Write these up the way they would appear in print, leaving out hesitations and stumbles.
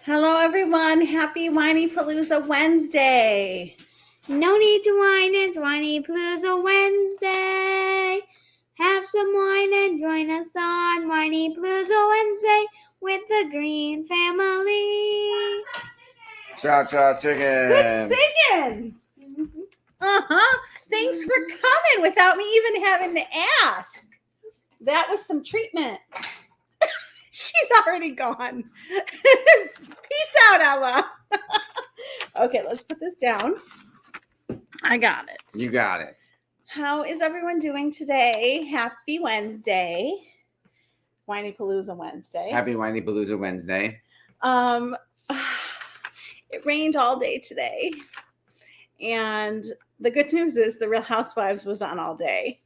Hello, everyone. Happy Whinypaluza Wednesday. No need to whine, it's Whinypaluza Wednesday. Have some wine and join us on Whinypaluza Wednesday with the Green family. Chow chow chicken. Good singing. Thanks for coming without me even having to ask. That was some treatment. She's already gone. Peace out, Ella. Okay, let's put this down. I got it. You got it. How is everyone doing today? Happy Wednesday. Whinypaluza Wednesday. Happy Whinypaluza Wednesday. It rained all day today. And the good news is the Real Housewives was on all day.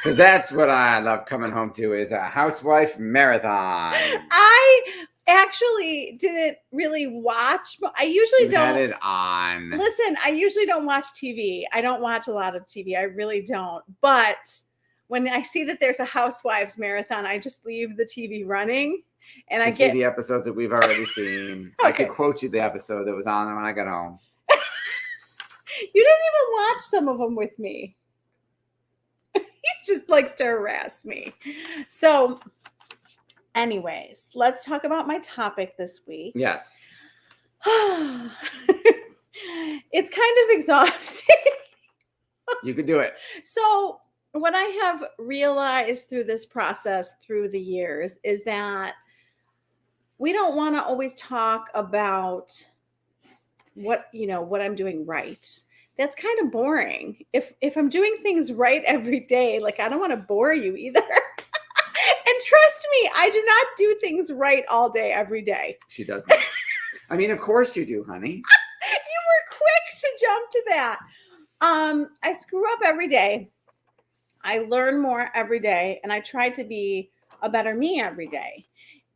Because that's what I love coming home to is a housewife marathon. I actually didn't really watch. I usually don't. Had it on. Listen, I usually don't watch TV. I don't watch a lot of TV. I really don't. But when I see that there's a Housewives marathon, I just leave the TV running. And I see get the episodes that we've already seen. Okay. I could quote you the episode that was on when I got home. You didn't even watch some of them with me. He just likes to harass me. So, anyways, let's talk about my topic this week. Yes. It's kind of exhausting. You could do it. So, what I have realized through this process through the years is that we don't want to always talk about what I'm doing right. That's kind of boring. If I'm doing things right every day, like I don't want to bore you either. And trust me, I do not do things right all day, every day. She does not. I mean, of course you do, honey. You were quick to jump to that. I screw up every day. I learn more every day, and I try to be a better me every day.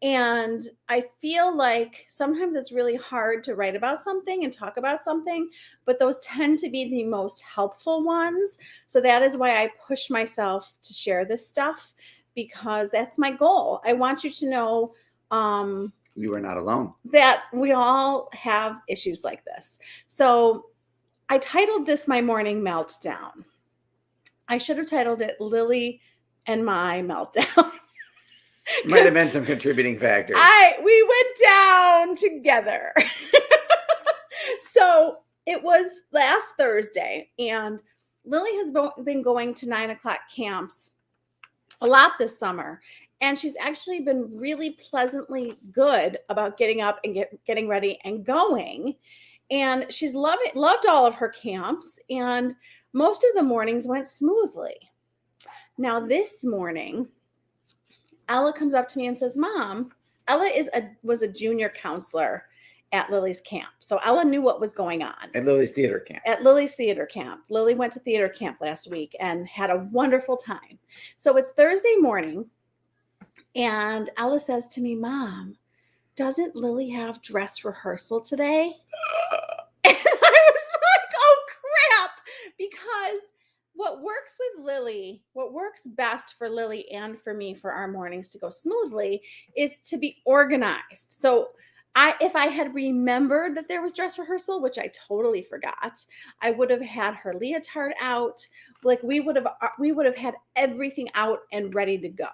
And I feel like sometimes it's really hard to write about something and talk about something, but those tend to be the most helpful ones. So that is why I push myself to share this stuff, because that's my goal. I want you to know you are not alone. That we all have issues like this. So I titled this My Morning Meltdown. I should have titled it Lily and My Meltdown. Might have been some contributing factors. We went down together. So it was last Thursday, and Lily has been going to 9 o'clock camps a lot this summer. And she's actually been really pleasantly good about getting up and getting ready and going. And she's loved all of her camps. And most of the mornings went smoothly. Now this morning, Ella comes up to me and says, Mom, Ella was a junior counselor at Lily's camp. So Ella knew what was going on. At Lily's theater camp. At Lily's theater camp. Lily went to theater camp last week and had a wonderful time. So it's Thursday morning, and Ella says to me, Mom, doesn't Lily have dress rehearsal today? And I was like, oh, crap, because what works best for Lily and for me for our mornings to go smoothly is to be organized. So if I had remembered that there was dress rehearsal, which I totally forgot, I would have had her leotard out. Like we would have had everything out and ready to go.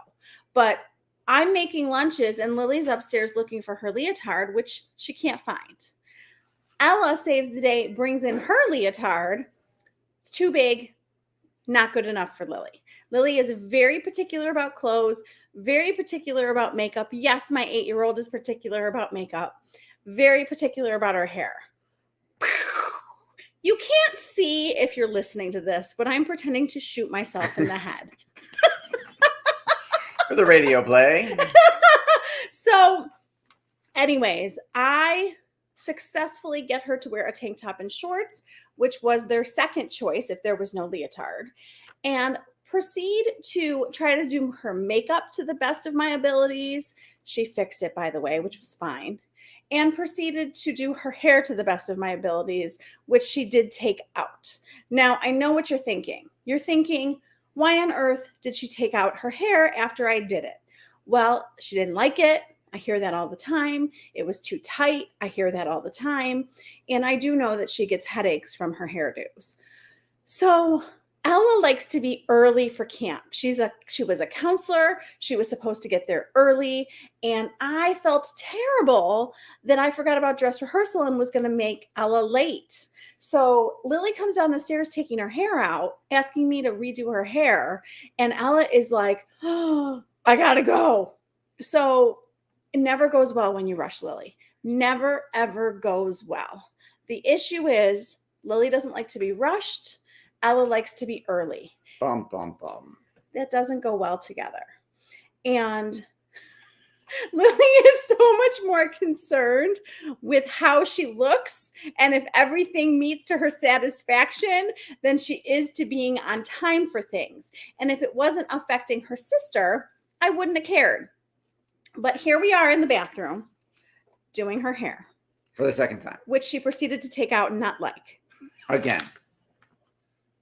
But I'm making lunches and Lily's upstairs looking for her leotard, which she can't find. Ella saves the day, brings in her leotard. It's too big. Not good enough for Lily. Lily is very particular about clothes, very particular about makeup. Yes, my 8-year-old is particular about makeup, very particular about her hair. You can't see if you're listening to this, but I'm pretending to shoot myself in the head. For the radio play. So, anyways, I successfully get her to wear a tank top and shorts, which was their second choice if there was no leotard, and proceed to try to do her makeup to the best of my abilities. She fixed it, by the way, which was fine, and proceeded to do her hair to the best of my abilities, which she did take out. Now, I know what you're thinking. You're thinking, why on earth did she take out her hair after I did it? Well, she didn't like it. I hear that all the time. It was too tight. I hear that all the time. And I do know that she gets headaches from her hairdos. So Ella likes to be early for camp. She was a counselor. She was supposed to get there early. And I felt terrible that I forgot about dress rehearsal and was going to make Ella late. So Lily comes down the stairs taking her hair out, asking me to redo her hair. And Ella is like, oh, I got to go. So it never goes well when you rush Lily. Never, ever goes well. The issue is Lily doesn't like to be rushed. Ella likes to be early. Bum, bum, bum. That doesn't go well together. And Lily is so much more concerned with how she looks and if everything meets to her satisfaction than she is to being on time for things. And if it wasn't affecting her sister, I wouldn't have cared. But here we are in the bathroom doing her hair. For the second time. Which she proceeded to take out and not like. Again.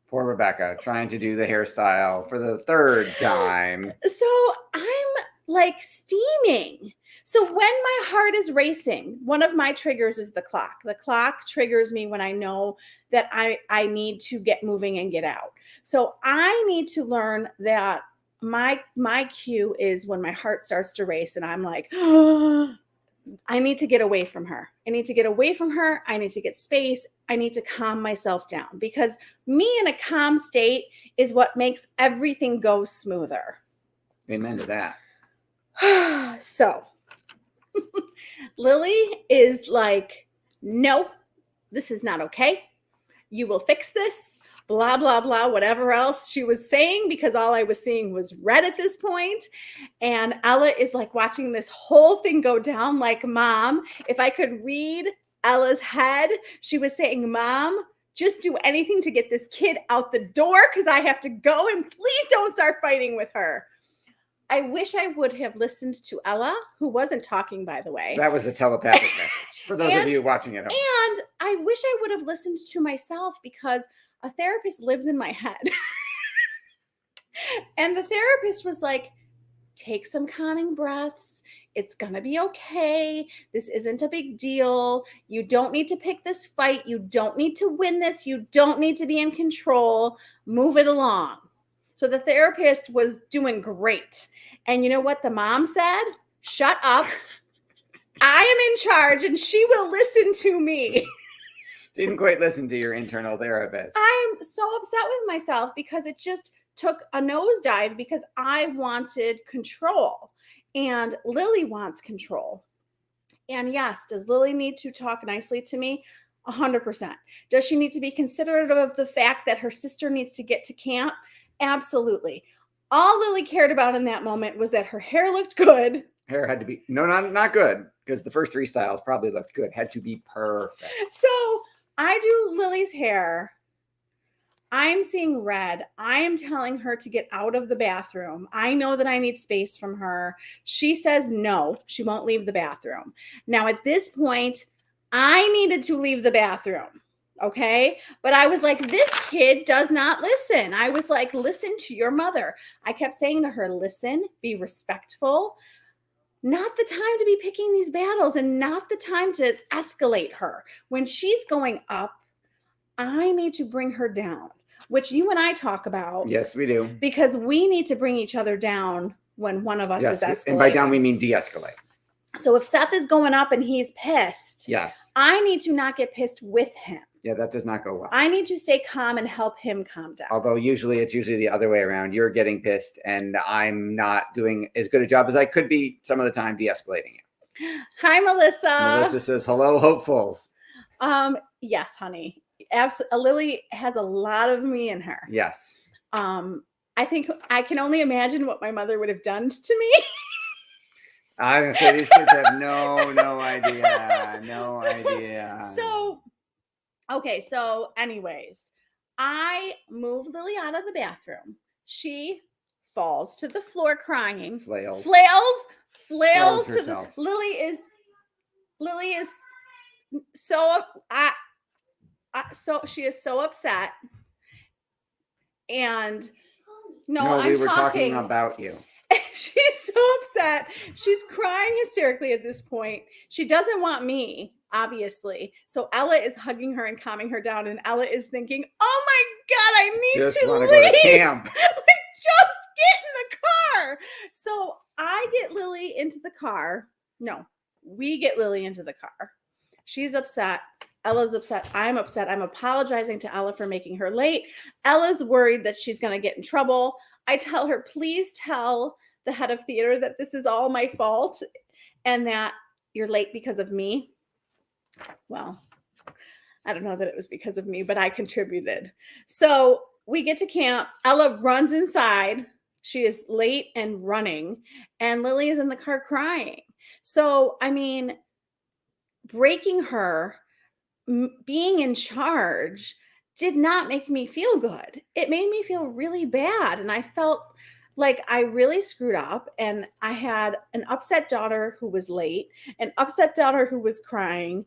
Poor Rebecca trying to do the hairstyle for the third time. So I'm like steaming. So when my heart is racing, one of my triggers is the clock. The clock triggers me when I know that I need to get moving and get out. So I need to learn that my cue is when my heart starts to race and I'm like, oh, I need to get away from her. I need to get away from her. I need to get space. I need to calm myself down because me in a calm state is what makes everything go smoother. Amen to that. So Lily is like, no, this is not okay. You will fix this, blah, blah, blah, whatever else she was saying, because all I was seeing was red at this point. And Ella is like watching this whole thing go down like, Mom, if I could read Ella's head, she was saying, Mom, just do anything to get this kid out the door because I have to go and please don't start fighting with her. I wish I would have listened to Ella, who wasn't talking, by the way. That was a telepathic message for those of you watching at home. And I wish I would have listened to myself because a therapist lives in my head. And the therapist was like, take some calming breaths. It's going to be okay. This isn't a big deal. You don't need to pick this fight. You don't need to win this. You don't need to be in control. Move it along. So the therapist was doing great. And you know what the mom said? Shut up. I am in charge and she will listen to me. Didn't quite listen to your internal therapist. I'm so upset with myself because it just took a nosedive because I wanted control and Lily wants control. And yes, does Lily need to talk nicely to me? 100%. Does she need to be considerate of the fact that her sister needs to get to camp? Absolutely. All Lily cared about in that moment was that her hair looked good. Hair had to be, no, not good, because the first three styles probably looked good. Had to be perfect. So I do Lily's hair. I'm seeing red. I am telling her to get out of the bathroom. I know that I need space from her. She says no, she won't leave the bathroom. Now at this point, I needed to leave the bathroom. Okay. But I was like, this kid does not listen. I was like, listen to your mother. I kept saying to her, listen, be respectful. Not the time to be picking these battles and not the time to escalate her. When she's going up, I need to bring her down, which you and I talk about. Yes, we do. Because we need to bring each other down when one of us is escalating. And by down, we mean de-escalate. So if Seth is going up and he's pissed, yes, I need to not get pissed with him. Yeah, that does not go well. I need to stay calm and help him calm down. Although it's usually the other way around. You're getting pissed and I'm not doing as good a job as I could be some of the time de-escalating you. Hi, Melissa. Melissa says, hello, hopefuls. Yes, honey. Lily has a lot of me in her. Yes. I think I can only imagine what my mother would have done to me. I was going to say, these kids have no idea. No idea. So anyways, I move Lily out of the bathroom. She falls to the floor crying. Flails to herself. the Lily is so so she is so upset. And No, we were talking about you. She's so upset. She's crying hysterically at this point. She doesn't want me, obviously. So Ella is hugging her and calming her down. And Ella is thinking, oh my God, I need Just to want to leave. go to camp. Like, just get in the car. So I get Lily into the car. No, we get Lily into the car. She's upset. Ella's upset. I'm upset. I'm apologizing to Ella for making her late. Ella's worried that she's going to get in trouble. I tell her, please tell the head of theater that this is all my fault and that you're late because of me. Well, I don't know that it was because of me, but I contributed. So we get to camp. Ella runs inside. She is late and running, and Lily is in the car crying. So, I mean, breaking her, being in charge did not make me feel good. It made me feel really bad. And I felt like I really screwed up. And I had an upset daughter who was late, an upset daughter who was crying.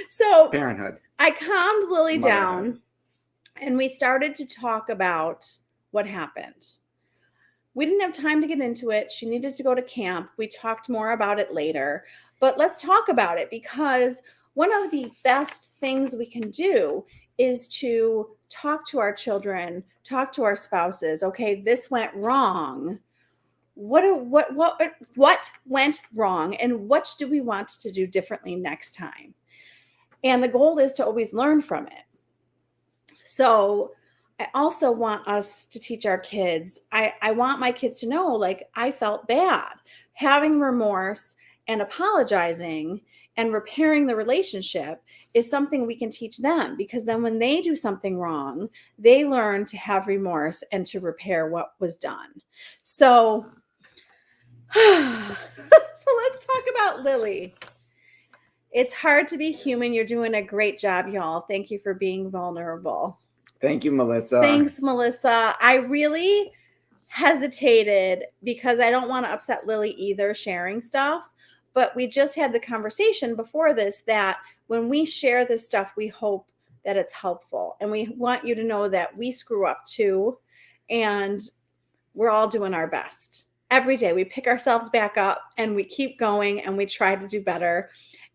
So Parenthood. I calmed Lily Motherhood. down and we started to talk about what happened. We didn't have time to get into it. She needed to go to camp. We talked more about it later, but let's talk about it because one of the best things we can do is to talk to our children, talk to our spouses. Okay, this went wrong. What went wrong and what do we want to do differently next time? And the goal is to always learn from it. So I also want us to teach our kids. I want my kids to know, like, I felt bad. Having remorse and apologizing and repairing the relationship is something we can teach them because then when they do something wrong, they learn to have remorse and to repair what was done. So let's talk about Lily. It's hard to be human. You're doing a great job, y'all. Thank you for being vulnerable. Thank you, Melissa. Thanks, Melissa. I really hesitated because I don't want to upset Lily either sharing stuff. But we just had the conversation before this that when we share this stuff, we hope that it's helpful. And we want you to know that we screw up too. And we're all doing our best. Every day we pick ourselves back up and we keep going and we try to do better.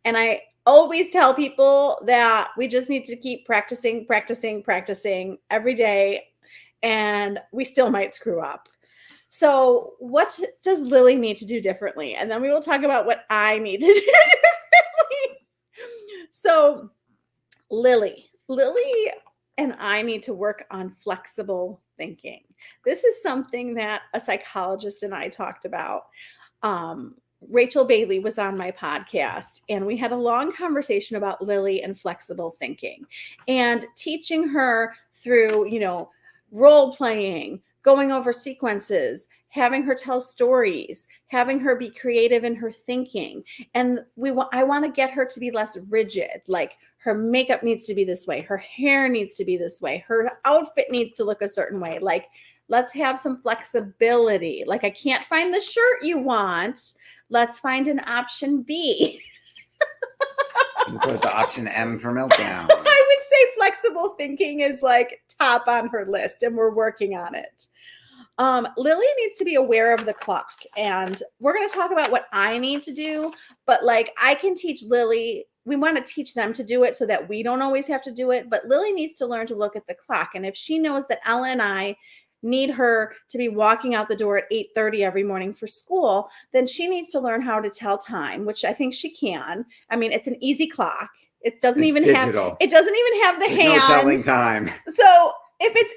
And I always tell people that we just need to keep practicing every day, and we still might screw up. So what does Lily need to do differently? And then we will talk about what I need to do differently. So Lily and I need to work on flexible thinking. This is something that a psychologist and I talked about. Rachel Bailey was on my podcast and we had a long conversation about Lily and flexible thinking and teaching her through, role playing, going over sequences, having her tell stories, having her be creative in her thinking. And I want to get her to be less rigid. Like her makeup needs to be this way. Her hair needs to be this way. Her outfit needs to look a certain way. Like, let's have some flexibility. Like, I can't find the shirt you want. Let's find an option B. As opposed to option M for meltdown. I would say flexible thinking is like top on her list, and we're working on it. Lily needs to be aware of the clock, and we're going to talk about what I need to do, but like I can teach Lily. We want to teach them to do it so that we don't always have to do it, but Lily needs to learn to look at the clock. And if she knows that Ella and I need her to be walking out the door at 8:30 every morning for school, then she needs to learn how to tell time, which I think she can. I mean, it's an easy clock. It doesn't even have the There's hands. no telling time. So if it's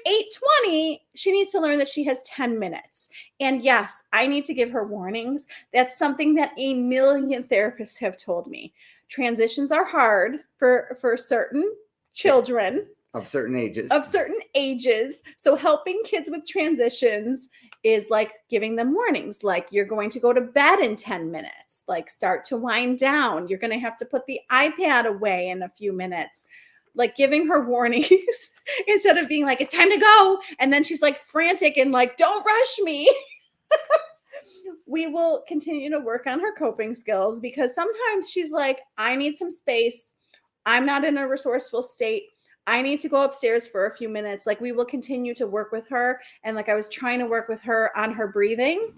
8:20, she needs to learn that she has 10 minutes. And yes, I need to give her warnings. That's something that a million therapists have told me. Transitions are hard for certain children. Of certain ages. So helping kids with transitions is like giving them warnings. Like, you're going to go to bed in 10 minutes. Like, start to wind down. You're going to have to put the iPad away in a few minutes. Like, giving her warnings instead of being like, it's time to go. And then she's like frantic and like, don't rush me. We will continue to work on her coping skills because sometimes she's like, I need some space. I'm not in a resourceful state. I need to go upstairs for a few minutes. Like we will continue to work with her. And like I was trying to work with her on her breathing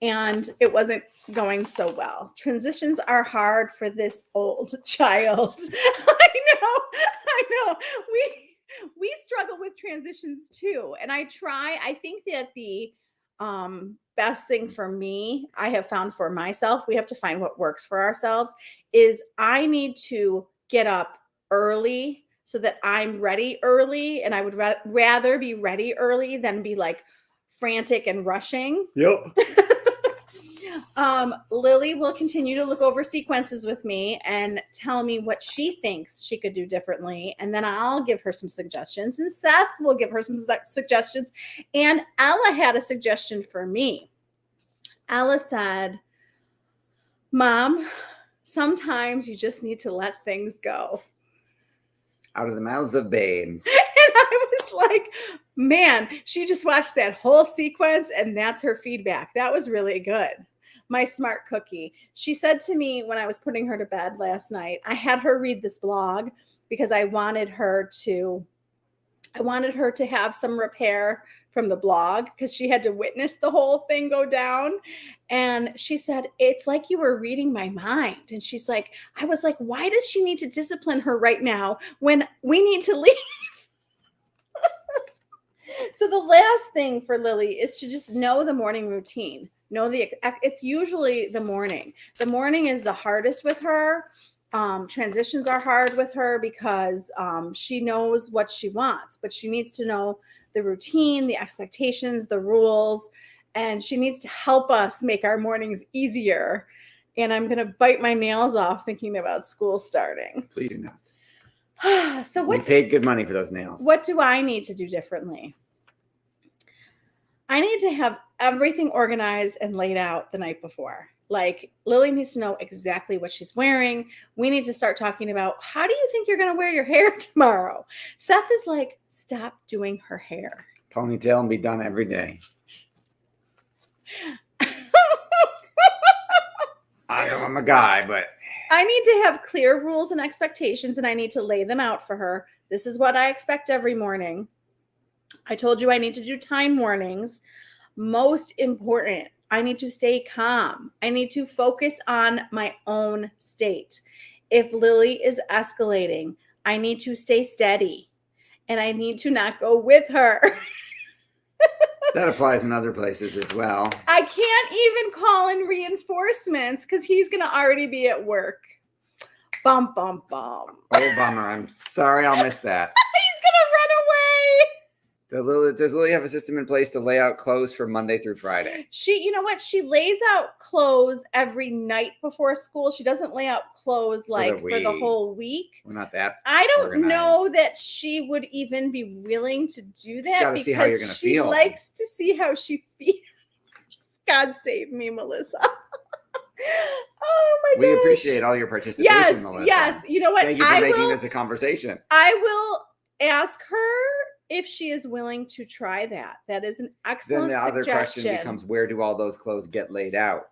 and it wasn't going so well. Transitions are hard for this old child. I know. We struggle with transitions too. And I think that the best thing for me, I have found for myself, we have to find what works for ourselves, is I need to get up early so that I'm ready early. And I would rather be ready early than be like frantic and rushing. Yep. Lily will continue to look over sequences with me and tell me what she thinks she could do differently. And then I'll give her some suggestions and Seth will give her some suggestions. And Ella had a suggestion for me. Ella said, Mom, sometimes you just need to let things go. Out of the mouths of babes. And I was like, man, she just watched that whole sequence and that's her feedback. That was really good. My smart cookie. She said to me when I was putting her to bed last night, I had her read this blog because I wanted her to have some repair from the blog because she had to witness the whole thing go down. And she said, it's like you were reading my mind. And she's like, I was like, why does she need to discipline her right now when we need to leave? So the last thing for Lily is to just know the morning routine. It's usually the morning. The morning is the hardest with her. Transitions are hard with her because she knows what she wants, but she needs to know the routine, the expectations, the rules, and she needs to help us make our mornings easier. And I'm going to bite my nails off thinking about school starting. Please do not. So we paid good money for those nails. What do I need to do differently? I need to have everything organized and laid out the night before. Like Lily needs to know exactly what she's wearing. We need to start talking about how do you think you're going to wear your hair tomorrow? Seth is like, stop doing her hair. Ponytail and be done every day. I know I'm a guy, but I need to have clear rules and expectations and I need to lay them out for her. This is what I expect every morning. I told you I need to do time warnings. Most important, I need to stay calm. I need to focus on my own state. If Lily is escalating, I need to stay steady and I need to not go with her. That applies in other places as well. I can't even call in reinforcements because he's going to already be at work. Bum, bum, bum. Oh, bummer. I'm sorry I'll miss that. He's going to run away. Does Lily have a system in place to lay out clothes for Monday through Friday? You know what? She lays out clothes every night before school. She doesn't lay out clothes like for the whole week. We're not that. I don't know that she would even be willing to do that because see how you're gonna feel. Likes to see how she feels. God save me, Melissa. Oh my gosh. We appreciate all your participation, Melissa. Yes. You know what? Thank you for making this a conversation. I will ask her if she is willing to try that. That is an excellent suggestion. Then the other question becomes, where do all those clothes get laid out?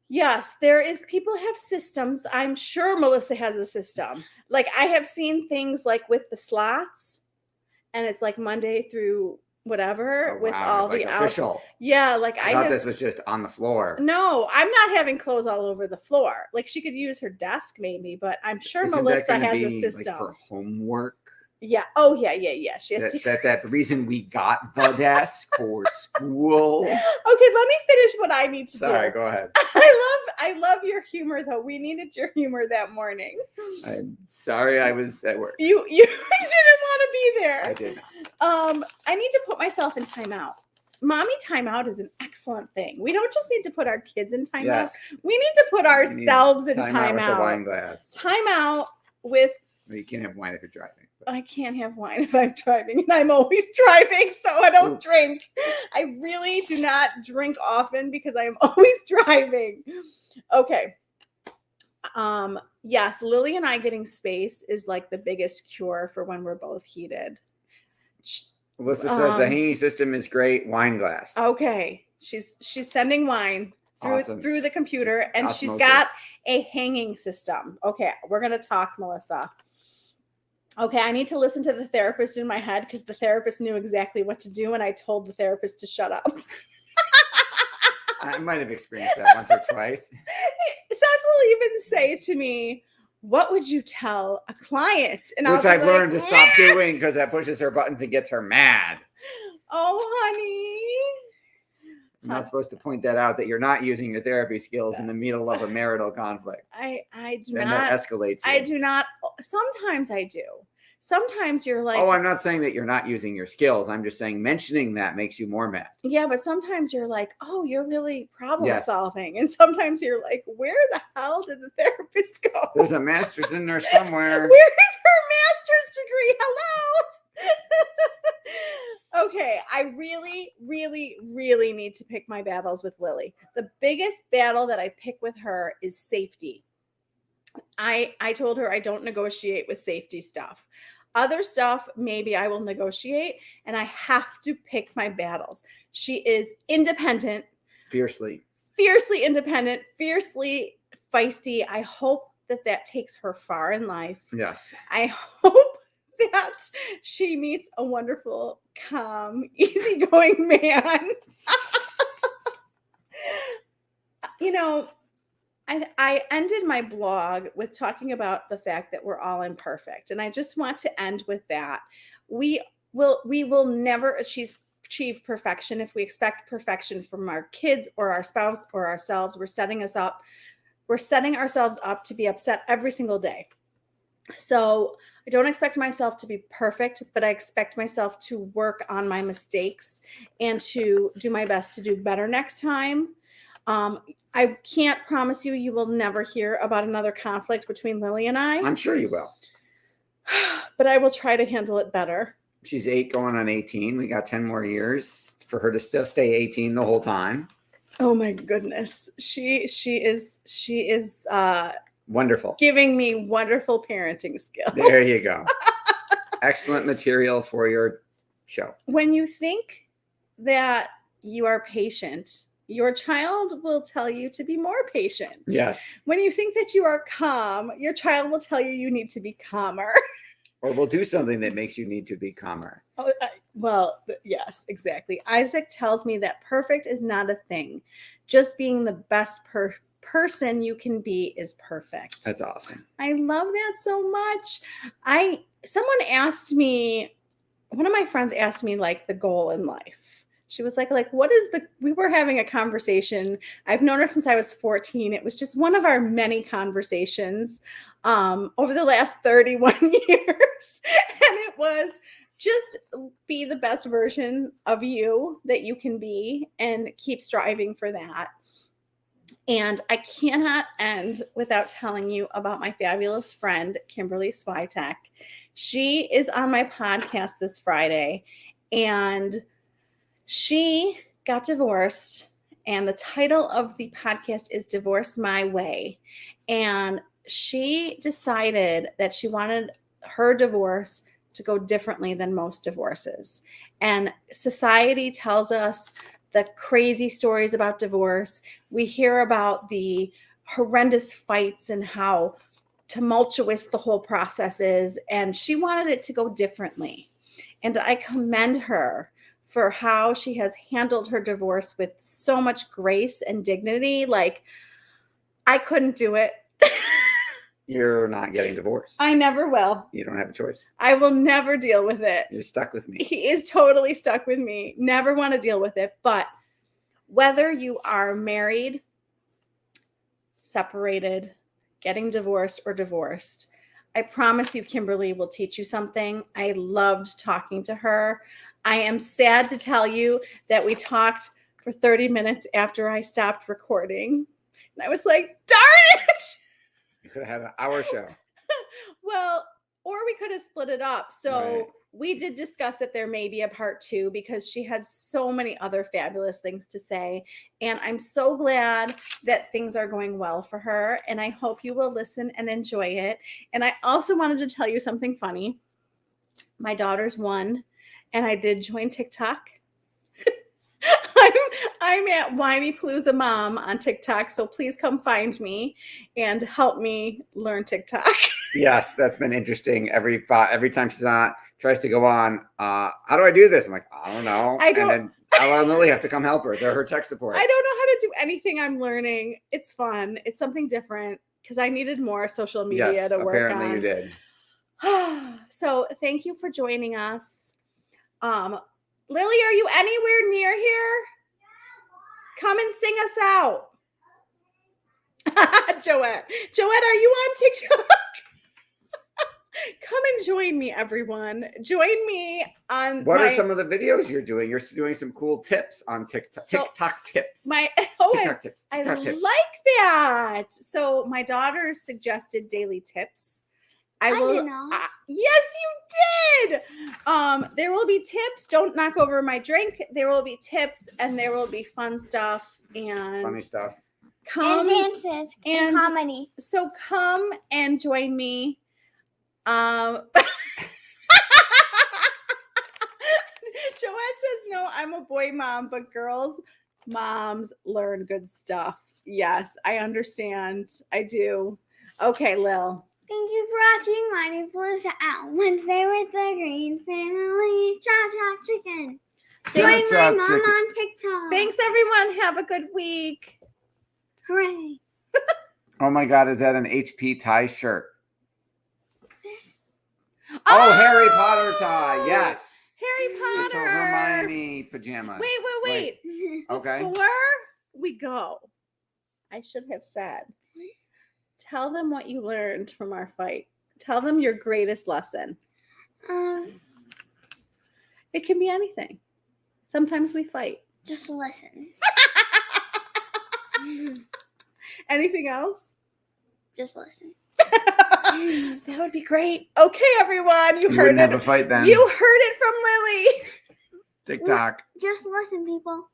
Yes, people have systems. I'm sure Melissa has a system. Like I have seen things like with the slots and it's like Monday through whatever with all the official. Yeah, like I thought this was just on the floor. No, I'm not having clothes all over the floor. Like she could use her desk maybe, but I'm sure Melissa has a system. Like for homework. Yeah. Oh, yeah. She has that's the reason we got the desk for school. Okay, let me finish what I need to do. Sorry, go ahead. I love your humor, though. We needed your humor that morning. I'm sorry I was at work. You didn't want to be there. I did not. I need to put myself in timeout. Mommy timeout is an excellent thing. We don't just need to put our kids in timeout. Yes. We need to put ourselves in timeout. With a wine glass. Timeout with. Well, you can't have wine if you're driving. I can't have wine if I'm driving, and I'm always driving, so I don't drink. I really do not drink often because I am always driving. Okay. Yes, Lily and I getting space is like the biggest cure for when we're both heated. Melissa says the hanging system is great. Wine glass. Okay. She's sending wine through the computer, and she's got a hanging system. Okay, we're gonna talk, Melissa. Okay, I need to listen to the therapist in my head because the therapist knew exactly what to do, and I told the therapist to shut up. I might have experienced that once or twice. Seth will even say to me, "What would you tell a client?" And Which I'll I've be learned to like, stop doing because that pushes her buttons and gets her mad. "Oh, honey." I'm not supposed to point that out that you're not using your therapy skills in the middle of a marital conflict. I do Then not. that escalates. I You. do not. Sometimes I do. Sometimes you're like, Oh, I'm not saying that you're not using your skills. I'm just saying mentioning that makes you more mad. yeah, but sometimes you're like, oh, you're really problem Yes. solving. And sometimes you're like, where the hell did the therapist go? There's a master's in there somewhere. Where is her master's degree? Hello. Okay, I really, really, really need to pick my battles with Lily. The biggest battle that I pick with her is safety. I told her I don't negotiate with safety stuff. Other stuff, maybe I will negotiate, and I have to pick my battles. She is independent, Fiercely independent, fiercely feisty. I hope that takes her far in life. Yes. I hope that she meets a wonderful, calm, easygoing man. You know, I ended my blog with talking about the fact that we're all imperfect. And I just want to end with that. We will never achieve perfection. If we expect perfection from our kids or our spouse or ourselves, we're setting ourselves up to be upset every single day. So I don't expect myself to be perfect, but I expect myself to work on my mistakes and to do my best to do better next time. I can't promise you will never hear about another conflict between Lily and I. I'm sure you will. But I will try to handle it better. She's 8 going on 18. We got 10 more years for her to still stay 18 the whole time. Oh my goodness. She is Wonderful. Giving me wonderful parenting skills. There you go. Excellent material for your show. When you think that you are patient, your child will tell you to be more patient. Yes. When you think that you are calm, your child will tell you need to be calmer. Or we'll do something that makes you need to be calmer. Oh, well, yes, exactly. Isaac tells me that perfect is not a thing. Just being the best person you can be is perfect. That's awesome. I love that so much. One of my friends asked me like the goal in life. She was like, we were having a conversation. I've known her since I was 14. It was just one of our many conversations over the last 31 years. And it was just be the best version of you that you can be and keep striving for that. And I cannot end without telling you about my fabulous friend, Kimberly Switek. She is on my podcast this Friday, and she got divorced, and the title of the podcast is Divorce My Way. And she decided that she wanted her divorce to go differently than most divorces. And society tells us the crazy stories about divorce. We hear about the horrendous fights and how tumultuous the whole process is. And she wanted it to go differently. And I commend her for how she has handled her divorce with so much grace and dignity. Like, I couldn't do it. You're not getting divorced. I never will. You don't have a choice. I will never deal with it. You're stuck with me. He is totally stuck with me. Never want to deal with it. But whether you are married, separated, getting divorced, or divorced, I promise you, Kimberly will teach you something. I loved talking to her. I am sad to tell you that we talked for 30 minutes after I stopped recording. And I was like, darn it! You could have had an hour show. Well, or we could have split it up. So Right. We did discuss that there may be a part 2 because she had so many other fabulous things to say. And I'm so glad that things are going well for her. And I hope you will listen and enjoy it. And I also wanted to tell you something funny. My daughter's 1, and I did join TikTok. I'm at Whinypaluza Mom on TikTok, so please come find me and help me learn TikTok. Yes, that's been interesting. Every time she's on, tries to go on. How do I do this? I'm like, I don't know. I don't- And then Ella and Lily have to come help her. They're her tech support. I don't know how to do anything I'm learning. It's fun. It's something different because I needed more social media Yes, to work apparently on. you did. So thank you for joining us. Lily, are you anywhere near here? Come and sing us out. Joette, are you on TikTok? Come and join me, everyone. Join me on What are some of the videos you're doing? You're doing some cool tips on TikTok. So, TikTok tips. TikTok tips. I TikTok tips. like that. So my daughter suggested daily tips. I did not. Yes, you did. There will be tips. Don't knock over my drink. There will be tips and there will be fun stuff and Funny stuff. And dances and comedy. So come and join me. Joette says, no, I'm a boy mom, but girls, moms learn good stuff. Yes, I understand. I do. Okay, Lil. Thank you for watching Whinypaluza out Wednesday with the Green Family. Cha-cha chicken. Join my Cha-cha mom chicken. on TikTok. Thanks, everyone. Have a good week. Hooray. Oh my God, is that an HP tie shirt? This. Oh, Harry Potter tie. Yes. Harry Potter. It's her Hermione pajamas. Wait. Okay. Before we go, I should have said, tell them what you learned from our fight. Tell them your greatest lesson. It can be anything. Sometimes we fight. Just listen. Anything else? Just listen. That would be great. Okay, everyone. You You heard wouldn't have it. a fight then. You heard it from Lily. TikTok. Just listen, people.